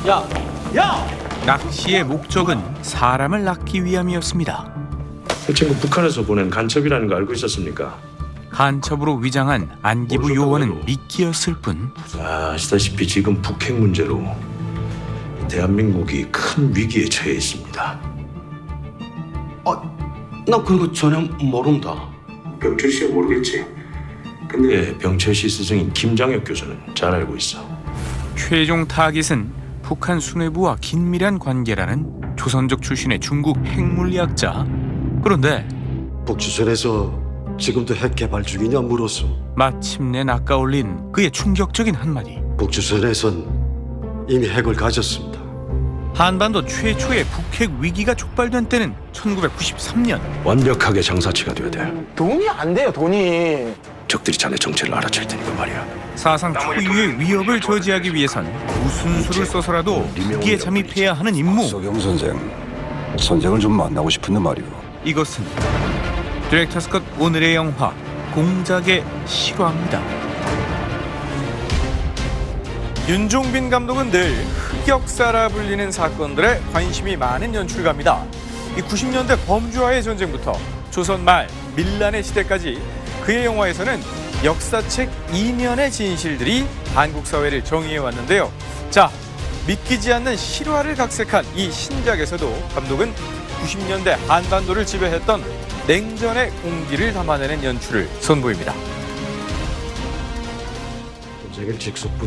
야! 야! 낚시의 목적은 사람을 낚기 위함이었습니다. 그 친구 북한에서 보낸 간첩이라는 거 알고 있었습니까? 간첩으로 위장한 안기부 요원은 미끼였을 뿐 아시다시피 지금 북핵 문제로 대한민국이 큰 위기에 처해 있습니다. 나 그런 거 전혀 모른다. 병철 씨야 모르겠지. 근데 병철 씨 스승인 김장혁 교수는 잘 알고 있어. 최종 타깃은 북한 수뇌부와 긴밀한 관계라는 조선족 출신의 중국 핵물리학자. 그런데 북조선에서 지금도 핵 개발 중이냐 물었어. 마침내 낚아올린 그의 충격적인 한마디. 북조선에선 이미 핵을 가졌습니다. 한반도 최초의 북핵 위기가 촉발된 때는 1993년. 완벽하게 장사치가 돼야 돼. 돈이 안 돼요, 돈이. 적들이 자네 정체를 알아챌 테니까 말이야. 사상 초유의 위협을 저지하기 위해선 무슨 수를 써서라도 북기에 잠입해야 하는 임무. 박석영 선생을 좀 만나고 싶은데 말이오. 이것은 디렉터 스컷 오늘의 영화 공작의 실화입니다. 윤종빈 감독은 늘 흑역사라 불리는 사건들에 관심이 많은 연출가입니다. 이 90년대 범주와의 전쟁부터 조선 말 밀란의 시대까지 그의 영화에서는 역사책 이면의 진실들이 한국 사회를 정의해 왔는데요. 자, 믿기지 않는 실화를 각색한 이 신작에서도 감독은 90년대 한반도를 지배했던 냉전의 공기를 담아내는 연출을 선보입니다.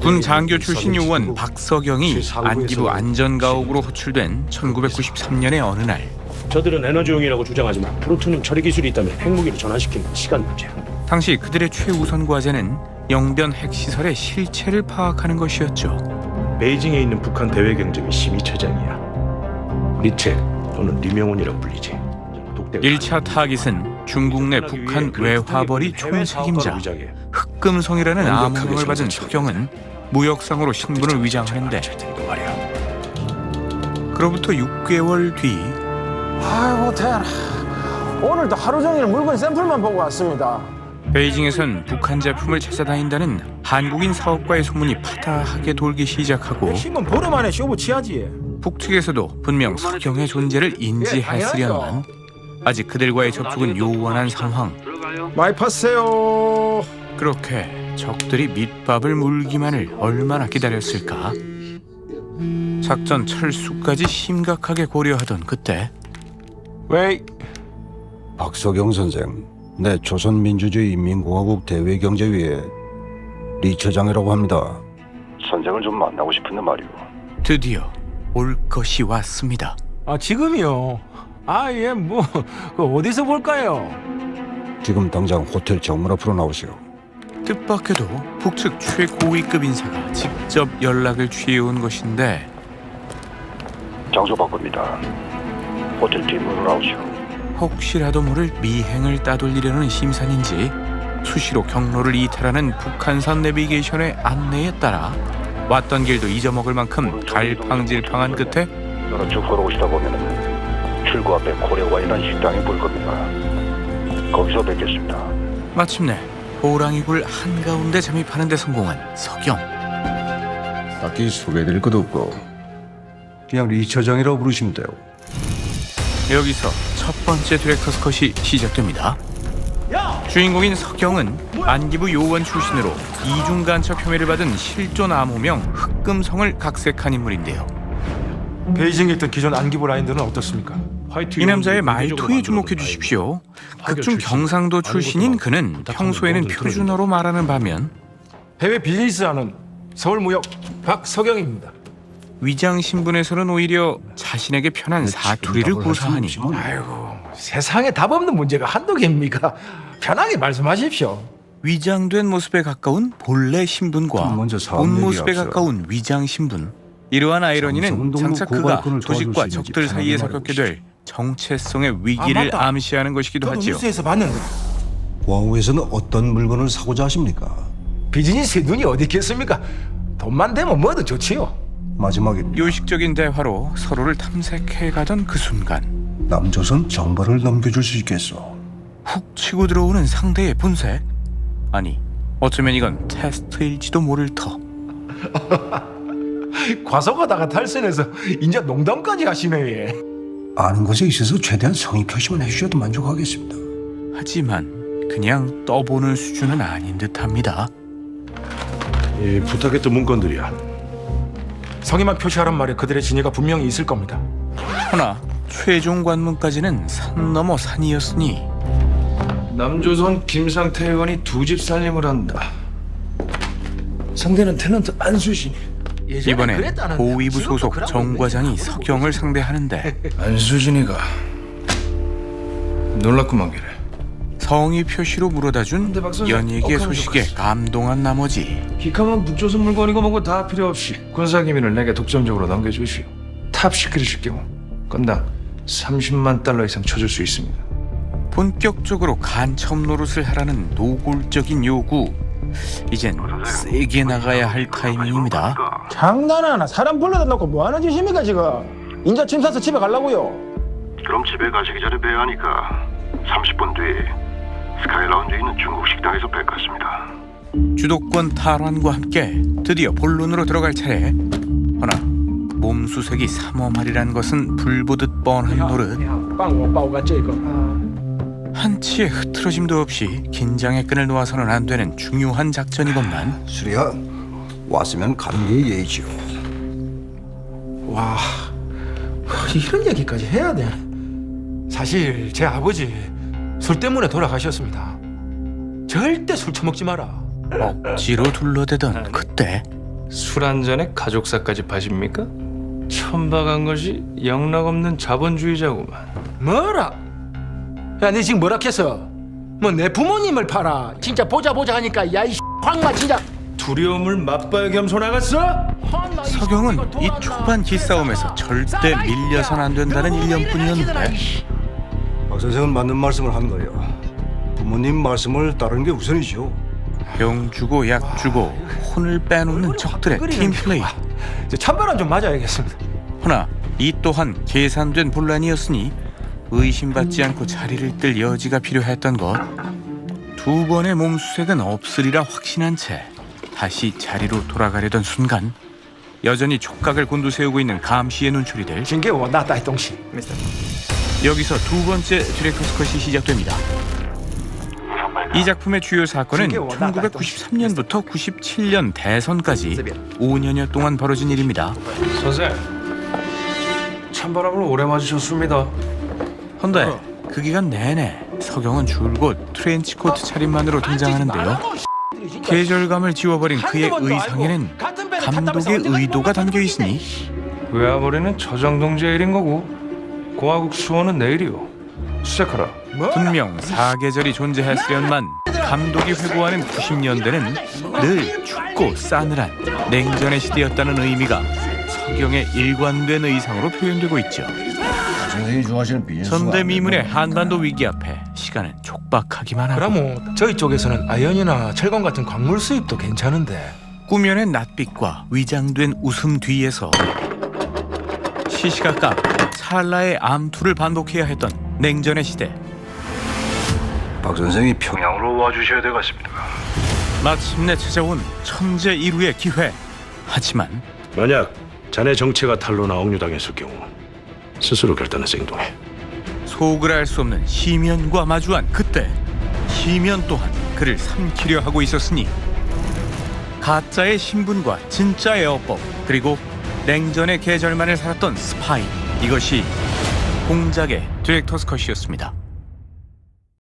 군 장교 출신 요원 박석영이 안기부 안전가옥으로 호출된 1993년의 어느 날, 저들은 에너지용이라고 주장하지만 프로토늄 처리 기술이 있다면 핵무기로 전환시키는 건 시간 문제야. 당시 그들의 최우선 과제는 영변 핵시설의 실체를 파악하는 것이었죠. 베이징에 있는 북한 대외 경제의 심의처장이야. 리책 또는 리명훈이라고 불리지. 1차 타깃은 중국 내 북한 외화벌이 총책임자 흑금성이라는 암호명을 받은 석영은 무역상으로 신분을 위장하는데, 그로부터 6개월 뒤 아이고, 대라. 오늘도 하루 종일 물건 샘플만 보고 왔습니다. 베이징에선 북한 제품을 찾아다닌다는 한국인 사업가의 소문이 파다하게 돌기 시작하고, 신문 보름 안에 쇼부 치야지. 북측에서도 분명 석영의 존재를 인지했으련만 아직 그들과의 접촉은 요원한 상황. 많이 팠어요. 그렇게 적들이 밑밥을 물기만을 얼마나 기다렸을까? 작전 철수까지 심각하게 고려하던 그때, 왜? 박석영 선생, 내 조선민주주의인민공화국 대외경제위의 리 처장이라고 합니다. 선생을 좀 만나고 싶은데 말이오. 드디어 올 것이 왔습니다. 아, 지금이요? 예, 어디서 볼까요? 지금 당장 호텔 정문 앞으로 나오시오. 뜻밖에도 북측 최고위급 인사가 직접 연락을 취해온 것인데, 장소 바꿉니다. 호텔 뒷문으로 나오시오. 혹시라도 모를 미행을 따돌리려는 심산인지 수시로 경로를 이탈하는 북한산 내비게이션의 안내에 따라 왔던 길도 잊어먹을 만큼 갈팡질팡한 끝에 너는 쭉 걸어오시다 보면 출구 앞에 고려와이라는 식당이 보일 겁니다. 거기서 뵙겠습니다. 마침내 호랑이굴 한가운데 잠입하는 데 성공한 석영. 딱히 소개해드릴 것도 없고 그냥 리 처장이라고 부르시면 돼요. 여기서 첫 번째 디렉터스 컷이 시작됩니다. 주인공인 석영은 안기부 요원 출신으로 이중 간첩 혐의를 받은 실존 암호명 흑금성을 각색한 인물인데요. 베이징에 있던 기존 안기부 라인들은 어떻습니까? 이 남자의 말투에 주목해 주십시오. 극중 경상도 출신인 그는 평소에는 표준어로 말하는 반면 해외 비즈니스하는 서울무역 박석영입니다. 위장 신분에서는 오히려 자신에게 편한 사투리를 고사하니 아이고, 세상에 답 없는 문제가 한두 개입니까? 편하게 말씀하십시오. 위장된 모습에 가까운 본래 신분과 먼저 사업 본 얘기 모습에 앞서. 가까운 위장 신분. 이러한 아이러니는 장성동 장차 그가 고발권을 조직과 도와줄 수 적들 있는지 사이에서 편하게 겪게 될 정체성의 위기를 맞다. 암시하는 것이기도 저도 하지요. 뉴스에서 봤는데 왕후에서는 어떤 물건을 사고자 하십니까? 비즈니스에 눈이 어디 있겠습니까? 돈만 되면 뭐든 좋지요. 마지막에 요식적인 대화로 서로를 탐색해가던 그 순간 남조선 정보를 넘겨줄 수 있겠어. 훅 치고 들어오는 상대의 분쇄? 아니, 어쩌면 이건 테스트일지도 모를 터. 과속하다가 탈선해서 이제 농담까지 하시네. 예. 아는 것에 있어서 최대한 성의 표시만 해주셔도 만족하겠습니다. 하지만 그냥 떠보는 수준은 아닌 듯합니다. 이 부탁했던 문건들이야. 성의만 표시하란 말에 그들의 진위가 분명히 있을 겁니다. 허나 최종 관문까지는 산 넘어 산이었으니 남조선 김상태 의원이 2집 살림을 한다. 상대는 테넌트 안수진이. 이번엔 고위부 소속 정 과장이 서경을 상대하는데 안수진이가 놀랍구만 기래. 성의 표시로 물어다준 연예계 소식에 감동한 나머지 기카만 북조선 물건이고 뭐고 다 필요 없이 군사기밀을 내게 독점적으로 넘겨주시오. 탑시크릿일 경우 건당 30만 달러 이상 쳐줄 수 있습니다. 본격적으로 간첩 노릇을 하라는 노골적인 요구. 이젠 세게 나가야 할 타이밍입니다. 장난하나? 사람 불러다 놓고 뭐 하는 짓입니까 지금? 인자 짐 싸서 집에 가려고요. 그럼 집에 가시기 전에 배하니까 30분 뒤 스카이라운드에 있는 중국 식당에서 뵙겠습니다. 주도권 탈환과 함께 드디어 본론으로 들어갈 차례. 허나 몸수색이 삼엄하리란 것은 불보듯 뻔한 노릇. 빵 빠우 같죠 이거? 한치의 흐트러짐도 없이 긴장의 끈을 놓아서는 안 되는 중요한 작전이건만 수리야, 왔으면 가는 게 예의지요. 와, 이런 얘기까지 해야 돼. 사실 제 아버지 술 때문에 돌아가셨습니다. 절대 술 처먹지 마라. 억지로 둘러대던 그때 술 한 잔에 가족사까지 파십니까? 천박한 것이 영락없는 자본주의자구만. 뭐라? 야, 네 지금 뭐라 했어? 뭐 내 부모님을 팔아? 진짜 보자 하니까 야이 황마 진짜. 두려움을 맛봐야 겸손하겠어? 서경은 이 초반 기싸움에서 절대 밀려선 안 된다는 일념뿐이었는데 박 선생은 맞는 말씀을 한 거예요. 부모님 말씀을 따르는 게 우선이죠. 병 주고 약 주고 혼을 빼놓는 적들의 팀플레이. 이제 찬바람 좀 맞아야겠습니다. 허나 이 또한 계산된 분란이었으니 의심받지 않고 자리를 뜰 여지가 필요했던 것. 두 번의 몸수색은 없으리라 확신한 채 다시 자리로 돌아가려던 순간 여전히 촉각을 곤두세우고 있는 감시의 눈초리들. 징계 원났다 이 동시. 여기서 두 번째 디렉터스 컷이 시작됩니다. 이 작품의 주요 사건은 1993년부터 97년 대선까지 5년여 동안 벌어진 일입니다. 선생, 찬바람을 오래 맞으셨습니다. 헌데 그 기간 내내 서경은 줄곧 트렌치코트 차림만으로 등장하는데요. 계절감을 지워버린 그의 의상에는 감독의 의도가 담겨있으니 외화벌이는 저장동지의 일인 거고 고화국 수호는 내일이요. 시작하라. 분명 사계절이 존재했으련만 감독이 회고하는 90년대는 늘 춥고 싸늘한 냉전의 시대였다는 의미가 서경의 일관된 의상으로 표현되고 있죠. 선생님이 좋아하시는 비즈니스. 전대미문의 한반도 위기 앞에 시간은 촉박하기만 하고 그럼 저희 쪽에서는 아연이나 철강 같은 광물 수입도 괜찮은데. 꾸며낸 낯빛과 위장된 웃음 뒤에서 시시각각 찰나의 암투를 반복해야 했던 냉전의 시대. 박 선생이 평양으로 와주셔야 되겠습니다. 마침내 찾아온 천재 일우의 기회. 하지만 만약 자네 정체가 탄로나 억류당했을 경우 스스로 결단은 생동해. 속을 알 수 없는 시면과 마주한 그때 시면 또한 그를 삼키려 하고 있었으니 가짜의 신분과 진짜의 어법 그리고 냉전의 계절만을 살았던 스파이, 이것이 공작의 디렉터스 컷이었습니다.